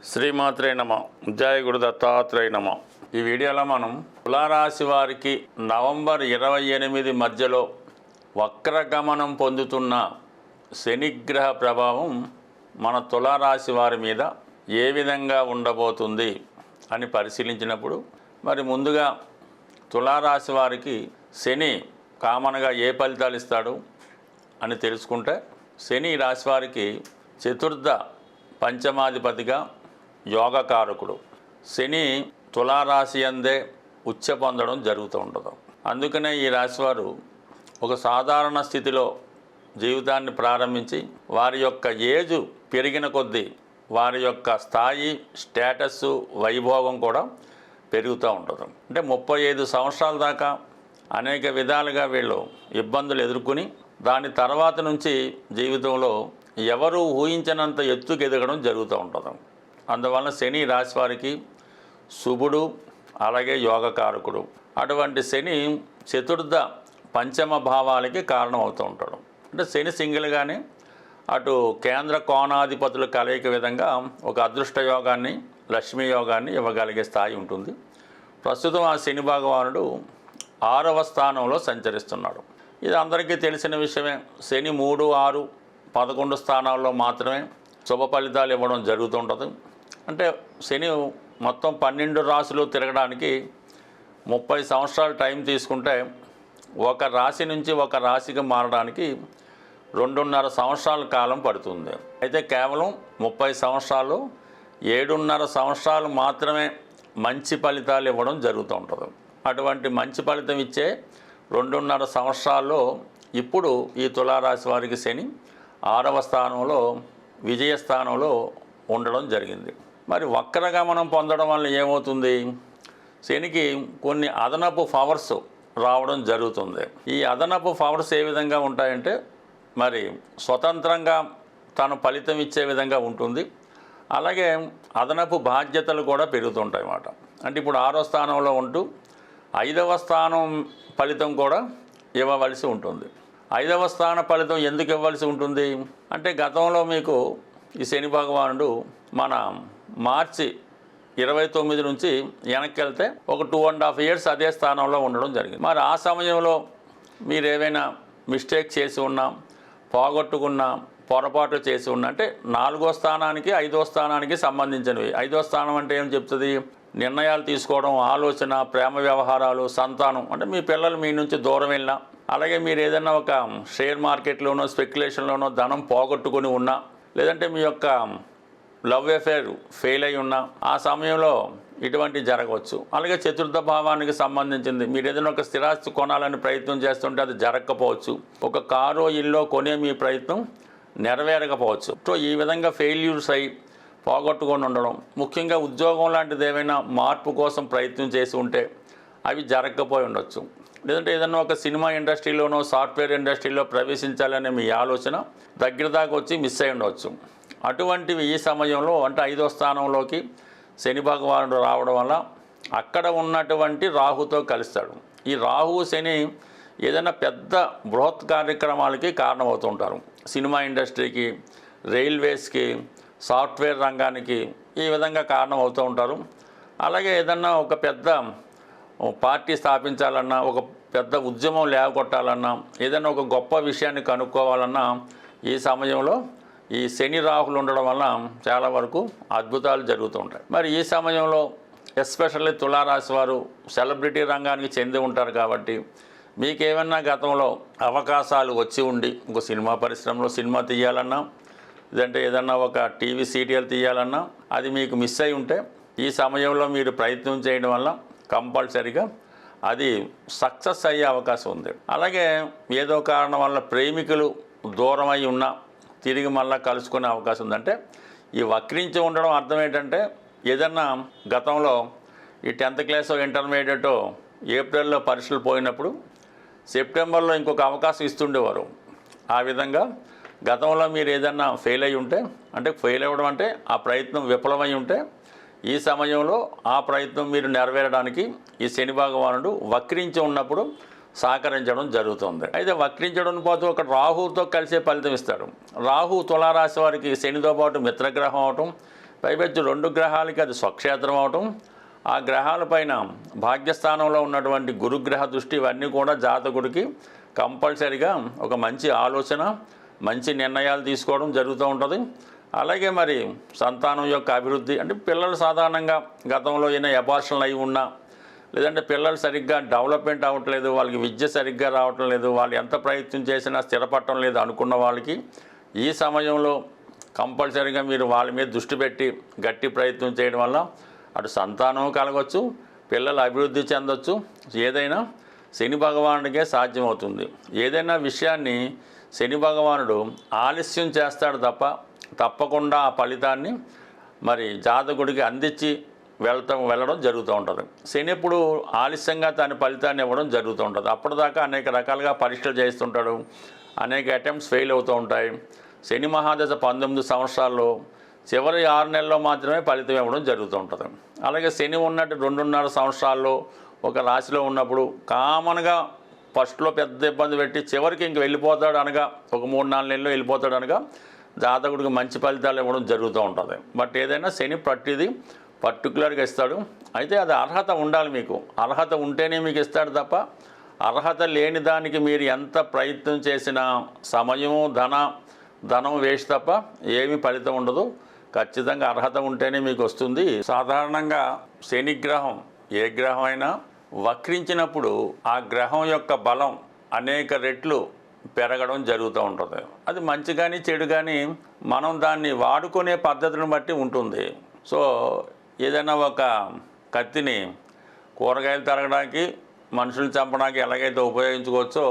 శ్రీమాత్రే నమ. జయ గురు దత్తాత్రేయ నమ. ఈ వీడియోలో మనం తులారాశి వారికి నవంబర్ 28 మధ్యలో వక్రగమనం పొందుతున్న శనిగ్రహ ప్రభావం మన తులారాశి వారి మీద ఏ విధంగా ఉండబోతుంది అని పరిశీలించినప్పుడు మరి ముందుగా తులారాశి వారికి శని కామన్గా ఏ ఫలితాలు ఇస్తాడు అని తెలుసుకుంటే శని రాశి వారికి చతుర్థ పంచమాధిపతిగా యోగకారకుడు. శని తులారాశి అందే ఉచ్చ పొందడం జరుగుతూ ఉంటుంది. అందుకనే ఈ రాశివారు ఒక సాధారణ స్థితిలో జీవితాన్ని ప్రారంభించి వారి యొక్క ఏజ్ పెరిగిన కొద్దీ వారి యొక్క స్థాయి, స్టేటస్, వైభోగం కూడా పెరుగుతూ ఉంటుంది. అంటే 35 సంవత్సరాల దాకా అనేక విధాలుగా వీళ్ళు ఇబ్బందులు ఎదుర్కొని దాని తర్వాత నుంచి జీవితంలో ఎవరు ఊహించినంత ఎత్తుకు ఎదగడం జరుగుతూ ఉంటుంది. అందువలన శని రాశి వారికి శుభుడు, అలాగే యోగకారకుడు. అటువంటి శని చతుర్థ పంచమ భావాలకి కారణం అవుతూ ఉంటాడు. అంటే శని సింగిల్గానే అటు కేంద్ర కోణాధిపతుల కలయిక విధంగా ఒక అదృష్ట యోగాన్ని, లక్ష్మీ యోగాన్ని ఇవ్వగలిగే స్థాయి ఉంటుంది. ప్రస్తుతం ఆ శని భగవానుడు 6వ స్థానంలో సంచరిస్తున్నాడు. ఇది అందరికీ తెలిసిన విషయమే. శని 3, 6, 11 స్థానాల్లో మాత్రమే శుభ ఫలితాలు ఇవ్వడం జరుగుతుంటుంది. అంటే శని మొత్తం 12 రాశులు తిరగడానికి 30 సంవత్సరాలు టైం తీసుకుంటే ఒక రాశి నుంచి ఒక రాశికి మారడానికి 2.5 సంవత్సరాల కాలం పడుతుంది. అయితే కేవలం 30 సంవత్సరాలు 7.5 సంవత్సరాలు మాత్రమే మంచి ఫలితాలు ఇవ్వడం జరుగుతూ ఉంటుంది. అటువంటి మంచి ఫలితం ఇచ్చే 2.5 సంవత్సరాల్లో ఇప్పుడు ఈ తులారాశి వారికి శని 6వ స్థానంలో విజయస్థానంలో ఉండడం జరిగింది. మరి వక్రగమనం పొందడం వల్ల ఏమవుతుంది? శనికి కొన్ని అదనపు పవర్స్ రావడం జరుగుతుంది. ఈ అదనపు పవర్స్ ఏ విధంగా ఉంటాయంటే మరి స్వతంత్రంగా తను ఫలితం ఇచ్చే విధంగా ఉంటుంది. అలాగే అదనపు బాధ్యతలు కూడా పెరుగుతుంటాయి అన్నమాట. అంటే ఇప్పుడు 6వ స్థానంలో ఉంటూ 5వ స్థానం ఫలితం కూడా ఇవ్వవలసి ఉంటుంది. 5వ స్థాన ఫలితం ఎందుకు ఇవ్వాల్సి ఉంటుంది అంటే గతంలో మీకు ఈ శని భగవానుడు మన మార్చి 29 నుంచి వెనక్కి వెళ్తే ఒక 2.5 years అదే స్థానంలో ఉండడం జరిగింది. మరి ఆ సమయంలో మీరు ఏవైనా మిస్టేక్ చేసి ఉన్నా, పోగొట్టుకున్నా, పొరపాట్లు చేసి ఉన్నా అంటే 4వ స్థానానికి 5వ స్థానానికి సంబంధించినవి. 5వ స్థానం అంటే ఏం చెప్తుంది? నిర్ణయాలు తీసుకోవడం, ఆలోచన, ప్రేమ వ్యవహారాలు, సంతానం. అంటే మీ పిల్లలు మీ నుంచి దూరం వెళ్ళినా, అలాగే మీరు ఏదైనా ఒక షేర్ మార్కెట్లోనో స్పెక్యులేషన్లోనో ధనం పోగొట్టుకుని ఉన్నా, లేదంటే మీ యొక్క లవ్ అఫేర్ ఫెయిల్ అయి ఉన్నా ఆ సమయంలో ఇటువంటి జరగవచ్చు. అలాగే చతుర్థ భావానికి సంబంధించింది మీరు ఏదైనా ఒక స్థిరాస్తి కొనాలని ప్రయత్నం చేస్తుంటే అది జరగకపోవచ్చు. ఒక కారో ఇల్లో కొనే మీ ప్రయత్నం నెరవేరకపోవచ్చు. సో ఈ విధంగా ఫెయిల్యూర్స్ అయ్యి పోగొట్టుకొని ఉండడం, ముఖ్యంగా ఉద్యోగం లాంటిది ఏమైనా మార్పు కోసం ప్రయత్నం చేసి ఉంటే అవి జరగకపోయి ఉండొచ్చు. లేదంటే ఏదైనా ఒక సినిమా ఇండస్ట్రీలోనో సాఫ్ట్వేర్ ఇండస్ట్రీలో ప్రవేశించాలనే మీ ఆలోచన దగ్గర దాకా వచ్చి మిస్ అయి ఉండవచ్చు. అటువంటివి ఈ సమయంలో అంటే 5వ స్థానంలోకి శని భగవానుడు రావడం వల్ల అక్కడ ఉన్నటువంటి రాహుతో కలుస్తాడు. ఈ రాహు శని ఏదైనా పెద్ద బృహత్ కార్యక్రమాలకి కారణమవుతుంటారు. సినిమా ఇండస్ట్రీకి, రైల్వేస్కి, సాఫ్ట్వేర్ రంగానికి ఈ విధంగా కారణం అవుతూ ఉంటారు. అలాగే ఏదన్నా ఒక పెద్ద పార్టీ స్థాపించాలన్నా, ఒక పెద్ద ఉద్యమం లేకొట్టాలన్నా, ఏదైనా ఒక గొప్ప విషయాన్ని కనుక్కోవాలన్నా ఈ సమయంలో ఈ శని రాహులు ఉండడం వల్ల చాలా వరకు అద్భుతాలు జరుగుతూ ఉంటాయి. మరి ఈ సమయంలో ఎస్పెషల్లీ తులారాశి వారు సెలబ్రిటీ రంగానికి చెంది ఉంటారు కాబట్టి మీకేమన్నా గతంలో అవకాశాలు వచ్చి ఉండి ఒక సినిమా పరిశ్రమలో సినిమా తీయాలన్నా, లేదంటే ఏదన్నా ఒక టీవీ సీరియల్ తీయాలన్నా అది మీకు మిస్ అయి ఉంటే ఈ సమయంలో మీరు ప్రయత్నం చేయడం వల్ల కంపల్సరీగా అది సక్సెస్ అయ్యే అవకాశం ఉంది. అలాగే ఏదో కారణం వల్ల ప్రేమికులు దూరం అయి ఉన్నా తిరిగి మళ్ళీ కలుసుకునే అవకాశం ఉందంటే ఈ వక్రించి ఉండడం అర్థం ఏంటంటే ఏదన్నా గతంలో ఈ 10th క్లాస్ ఇంటర్మీడియట్ ఏప్రిల్లో పరీక్షలు పోయినప్పుడు సెప్టెంబర్లో ఇంకొక అవకాశం ఇస్తుండేవారు. ఆ విధంగా గతంలో మీరు ఏదన్నా ఫెయిల్ అయి ఉంటే అంటే ఫెయిల్ అవ్వడం అంటే ఆ ప్రయత్నం విఫలమై ఉంటే ఈ సమయంలో ఆ ప్రయత్నం మీరు నెరవేరడానికి ఈ శని భగవానుడు వక్రించి ఉన్నప్పుడు సహకరించడం జరుగుతుంది. అయితే వక్రించడం పోతూ ఒక రాహుతో కలిసే ఫలితం ఇస్తాడు. రాహు తులారాశి వారికి శనితో పాటు మిత్రగ్రహం అవటం, పైపెచ్చు 2 గ్రహాలకి అది స్వక్షేత్రం అవటం, ఆ గ్రహాలపైన భాగ్యస్థానంలో ఉన్నటువంటి గురుగ్రహ దృష్టి ఇవన్నీ కూడా జాతకుడికి కంపల్సరిగా ఒక మంచి ఆలోచన, మంచి నిర్ణయాలు తీసుకోవడం జరుగుతూ ఉంటుంది. అలాగే మరి సంతానం యొక్క అభివృద్ధి అంటే పిల్లలు సాధారణంగా గతంలో ఏమైనా అబార్షన్లు అయి ఉన్నా, లేదంటే పిల్లలు సరిగ్గా డెవలప్మెంట్ అవ్వట్లేదు, వాళ్ళకి విద్య సరిగ్గా రావటం లేదు, వాళ్ళు ఎంత ప్రయత్నం చేసినా స్థిరపడటం లేదు అనుకున్న వాళ్ళకి ఈ సమయంలో కంపల్సరీగా మీరు వాళ్ళ మీద దృష్టి పెట్టి గట్టి ప్రయత్నం చేయడం వల్ల అటు సంతానం కలగవచ్చు, పిల్లలు అభివృద్ధి చెందొచ్చు. ఏదైనా శని భగవానుడికే సాధ్యమవుతుంది. ఏదైనా విషయాన్ని శని భగవానుడు ఆలస్యం చేస్తాడు తప్పకుండా ఆ ఫలితాన్ని మరి జాతకుడికి అందించి వెళ్ళడం జరుగుతూ ఉంటుంది. శని ఎప్పుడు ఆలస్యంగా తన ఫలితాన్ని ఇవ్వడం జరుగుతూ ఉంటుంది. అప్పటిదాకా అనేక రకాలుగా పరీక్షలు చేస్తుంటాడు, అనేక అటెంప్ట్స్ ఫెయిల్ అవుతూ ఉంటాయి. శని మహాదశ 19 సంవత్సరాల్లో చివరి 6 నెలల్లో మాత్రమే ఫలితం ఇవ్వడం జరుగుతూ ఉంటుంది. అలాగే శని ఉన్నట్టు 2.5 సంవత్సరాల్లో ఒక రాశిలో ఉన్నప్పుడు కామన్గా ఫస్ట్లో పెద్ద ఇబ్బంది పెట్టి చివరికి ఇంక వెళ్ళిపోతాడు అనగా ఒక 3-4 నెలల్లో వెళ్ళిపోతాడు అనగా జాతకుడికి మంచి ఫలితాలు ఇవ్వడం జరుగుతూ ఉంటుంది. బట్ ఏదైనా శని ప్రతిదీ పర్టికులర్గా ఇస్తాడు. అయితే అది అర్హత ఉండాలి, మీకు అర్హత ఉంటేనే మీకు ఇస్తాడు తప్ప అర్హత లేని దానికి మీరు ఎంత ప్రయత్నం చేసినా సమయము ధనం వేస్ట్ తప్ప ఏమీ ఫలితం ఉండదు. ఖచ్చితంగా అర్హత ఉంటేనే మీకు వస్తుంది. సాధారణంగా శని గ్రహం ఏ గ్రహం అయినా వక్రించినప్పుడు ఆ గ్రహం యొక్క బలం అనేక రెట్లు పెరగడం జరుగుతూ ఉంటుంది. అది మంచి కానీ చెడు కానీ మనం దాన్ని వాడుకునే పద్ధతిని బట్టి ఉంటుంది. సో ఏదైనా ఒక కత్తిని కూరగాయలు తరగడానికి, మనుషులు చంపడానికి ఎలాగైతే ఉపయోగించుకోవచ్చో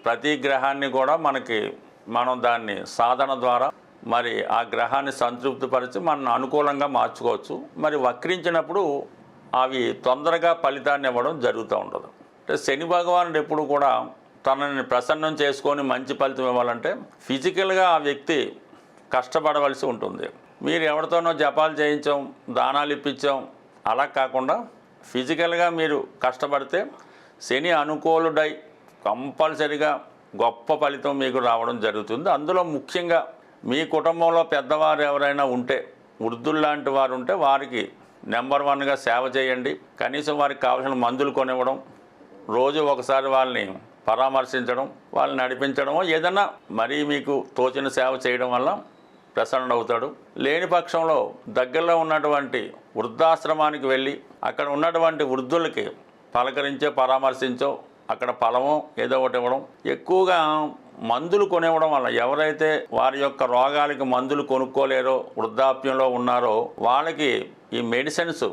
ప్రతి గ్రహాన్ని కూడా మనం దాన్ని సాధన ద్వారా మరి ఆ గ్రహాన్ని సంతృప్తిపరిచి మనం అనుకూలంగా మార్చుకోవచ్చు. మరి వక్రించినప్పుడు అవి తొందరగా ఫలితాన్ని ఇవ్వడం జరుగుతూ ఉంటుంది. అంటే శని భగవానుడు ఎప్పుడు కూడా తనని ప్రసన్నం చేసుకొని మంచి ఫలితం ఇవ్వాలంటే ఫిజికల్గా ఆ వ్యక్తి కష్టపడవలసి ఉంటుంది. మీరు ఎవరితోనో జపాలు చేయించాం, దానాలు ఇప్పించాం అలా కాకుండా ఫిజికల్గా మీరు కష్టపడితే శని అనుకూలుడై కంపల్సరిగా గొప్ప ఫలితం మీకు రావడం జరుగుతుంది. అందులో ముఖ్యంగా మీ కుటుంబంలో పెద్దవారు ఎవరైనా ఉంటే, వృద్ధుల్లాంటి వారు ఉంటే వారికి నెంబర్ 1గా సేవ చేయండి. కనీసం వారికి కావాల్సిన మందులు కొనివ్వడం, రోజు ఒకసారి వాళ్ళని పరామర్శించడం, వాళ్ళని నడిపించడం, ఏదైనా మరీ మీకు తోచిన సేవ చేయడం వల్ల ప్రసన్నుడు అవుతాడు. లేని పక్షంలో దగ్గరలో ఉన్నటువంటి వృద్ధాశ్రమానికి వెళ్ళి అక్కడ ఉన్నటువంటి వృద్ధులకి పలకరించో పరామర్శించో అక్కడ ఫలమో ఏదో ఒకటి ఇవ్వడం. ఎక్కువగా మందులు కొనివ్వడం వల్ల ఎవరైతే వారి యొక్క రోగాలకి మందులు కొనుక్కోలేరో, వృద్ధాప్యంలో ఉన్నారో వాళ్ళకి ఈ మెడిసిన్స్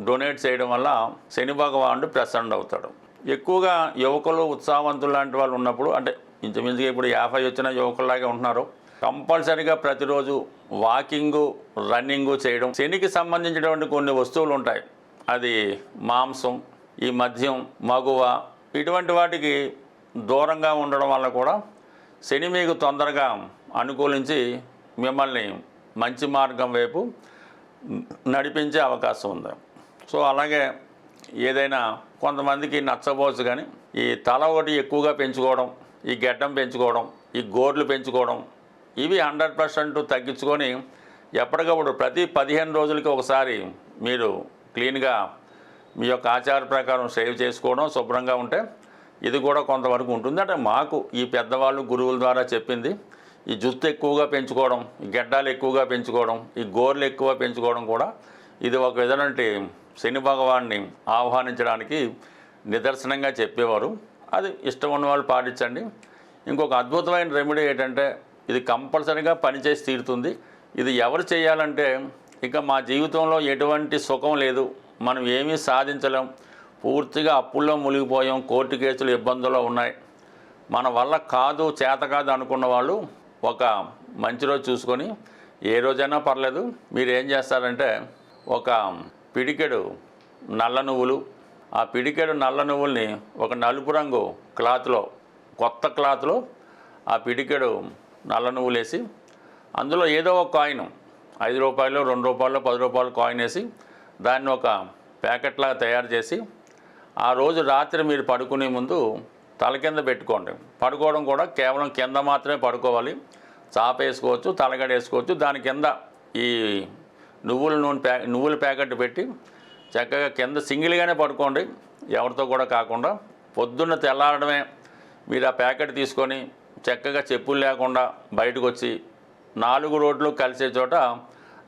డొనేట్ చేయడం వల్ల శని భగవానుడు ప్రసన్నుడు అవుతాడు. ఎక్కువగా యువకులు, ఉత్సాహవంతులు లాంటి వాళ్ళు ఉన్నప్పుడు, అంటే ఇంచుమించుగా ఇప్పుడు 50 వచ్చిన యువకుల్లాగే ఉంటున్నారు, కంపల్సరీగా ప్రతిరోజు వాకింగు, రన్నింగు చేయడం. శనికి సంబంధించినటువంటి కొన్ని వస్తువులు ఉంటాయి, అది మాంసం, ఈ మద్యం, మగువ, ఇటువంటి వాటికి దూరంగా ఉండడం వల్ల కూడా శని మీకు తొందరగా అనుకూలించి మిమ్మల్ని మంచి మార్గం వైపు నడిపించే అవకాశం ఉంది. సో అలాగే ఏదైనా కొంతమందికి నచ్చబోచ్చు కానీ ఈ తల ఒకటి ఎక్కువగా పెంచుకోవడం, ఈ గెడ్డం పెంచుకోవడం, ఈ గోర్లు పెంచుకోవడం, ఇవి 100% తగ్గించుకొని ఎప్పటికప్పుడు ప్రతి 15 రోజులకి ఒకసారి మీరు క్లీన్గా మీ యొక్క ఆచార ప్రకారం సేవ్ చేసుకోవడం, శుభ్రంగా ఉంటే ఇది కూడా కొంతవరకు ఉంటుంది. అంటే మాకు ఈ పెద్దవాళ్ళు గురువుల ద్వారా చెప్పింది, ఈ జుత్తు ఎక్కువగా పెంచుకోవడం, ఈ గెడ్డాలు ఎక్కువగా పెంచుకోవడం, ఈ గోర్లు ఎక్కువ పెంచుకోవడం కూడా ఇది ఒక విధంగా శని భగవాన్ని ఆహ్వానించడానికి నిదర్శనంగా చెప్పేవారు. అది ఇష్టం ఉన్న వాళ్ళు పాటించండి. ఇంకొక అద్భుతమైన రెమెడీ ఏంటంటే ఇది కంపల్సరీగా పనిచేసి తీరుతుంది. ఇది ఎవరు చేయాలంటే, ఇక మా జీవితంలో ఎటువంటి సుఖం లేదు, మనం ఏమీ సాధించలేం, పూర్తిగా అప్పుల్లో మునిగిపోయాం, కోర్టు కేసులు ఇబ్బందుల్లో ఉన్నాయి, మన వల్ల కాదు, చేత కాదు అనుకున్న వాళ్ళు ఒక మంచి రోజు చూసుకొని, ఏ రోజైనా పర్లేదు, మీరు ఏం చేస్తారంటే ఒక పిడికెడు నల్ల నువ్వులు, ఆ పిడికెడు నల్ల నువ్వుల్ని ఒక నలుపు రంగు క్లాత్లో, కొత్త క్లాత్లో ఆ పిడికెడు నల్ల నువ్వులు వేసి అందులో ఏదో ఒక కాయిన్, 5 రూపాయలు, 2 రూపాయలు, 10 రూపాయలు కాయిన్ వేసి దాన్ని ఒక ప్యాకెట్లాగా తయారు చేసి ఆ రోజు రాత్రి మీరు పడుకునే ముందు తల కింద పెట్టుకోండి. పడుకోవడం కూడా కేవలం కింద మాత్రమే పడుకోవాలి, చాప వేసుకోవచ్చు, తలగడ వేసుకోవచ్చు. దాని కింద ఈ నువ్వుల ప్యాకెట్ పెట్టి చక్కగా కింద సింగిల్గానే పడుకోండి, ఎవరితో కూడా కాకుండా. పొద్దున్న తెల్లారడమే మీరు ఆ ప్యాకెట్ తీసుకొని చక్కగా చెప్పులు లేకుండా బయటకు వచ్చి 4 రోడ్లు కలిసే చోట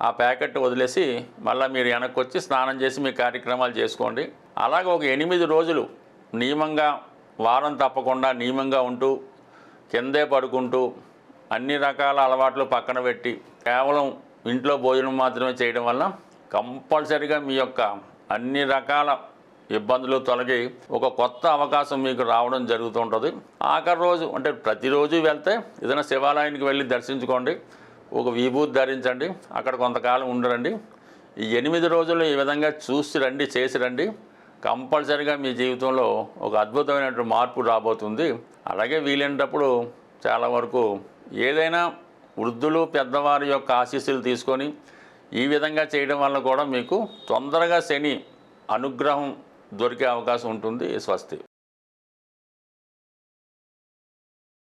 ఆ ప్యాకెట్ వదిలేసి మళ్ళీ మీరు వెనక్కి వచ్చి స్నానం చేసి మీ కార్యక్రమాలు చేసుకోండి. అలాగే ఒక 8 రోజులు నియమంగా, వారం తప్పకుండా నియమంగా ఉంటూ కిందే పడుకుంటూ అన్ని రకాల అలవాట్లు పక్కన పెట్టి కేవలం ఇంట్లో భోజనం మాత్రమే చేయడం వల్ల కంపల్సరీగా మీ యొక్క అన్ని రకాల ఇబ్బందులు తొలగి ఒక కొత్త అవకాశం మీకు రావడం జరుగుతుంటుంది. ఆఖరి రోజు అంటే ప్రతిరోజు వెళ్తే ఏదైనా శివాలయానికి వెళ్ళి దర్శించుకోండి, ఒక విభూతి ధరించండి, అక్కడ కొంతకాలం ఉండరండి. ఈ 8 రోజులు ఈ విధంగా చూసి రండి, చేసి రండి. కంపల్సరీగా మీ జీవితంలో ఒక అద్భుతమైనటువంటి మార్పు రాబోతుంది. అలాగే వీలైనప్పుడు చాలా వరకు ఏదైనా వృద్ధులు పెద్దవారి యొక్క ఆశీస్సులు తీసుకొని ఈ విధంగా చేయడం వల్ల కూడా మీకు తొందరగా శని అనుగ్రహం దొరికే అవకాశం ఉంటుంది. స్వస్తి.